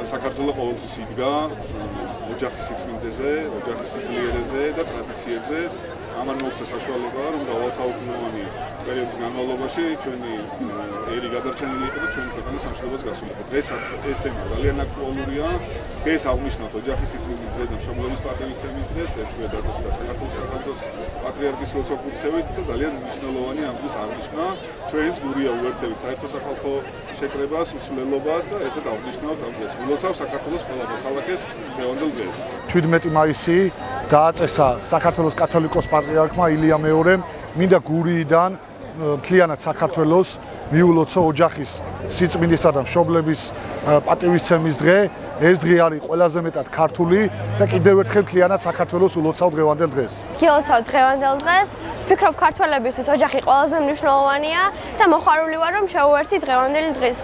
საქართველოს ყოველთვის იდგა ოჯახის სიწმინდეზე, ოჯახის სიძლიერეზე და ტრადიციებზე. ამან მოუწია საშუალება, რომ დავალსაუკუნოვანი პერიოდის განმავლობაში ჩვენი ერი გადარჩენილი იყო და ჩვენი ქვეყანა სამშვიდობოს გასულიყო. დღესაც ეს თემა ძალიან აქტუალურია. დღეს აღნიშნავთ ოჯახის სიწმინდის დღეს და მშობლების პატივისცემის დღეს. ეს დღე დაწესდა საქართველოს კათოლიკოს პატრიარქის ლოცვა-კურთხევით და ძალიან მნიშვნელოვანი ამ დღის აღნიშვნა. ჩვენს გურია უერთებით საერთო სახალხო შეკრებას, მსვლელობას და ერთად აღნიშნავთ ამ დღეს. ვილოცავ საქართველოს ყველა მოქალაქეს დღევანდელ დღეს. 17 მაისი დააწესა საქართველოს კათოლიკოს პატრიარქმა ილია მეორემ მინდა გურიიდან მთლიანად საქართველოს მიულოცო ოჯახის სიწმინდისა და მშობლების პატივისცემის დღე. ეს დღე არის ყველაზე მეტად ქართული და კიდევ ერთხელ მთლიანად საქართველოს ულოცავ დღევანდელ დღეს. გილოცავ დღევანდელ დღეს. ვფიქრობ ქართველებისთვის ოჯახი ყველაზე მნიშვნელოვანია და მოხარული ვარ რომ შევუერთდი დღევანდელი დღეს.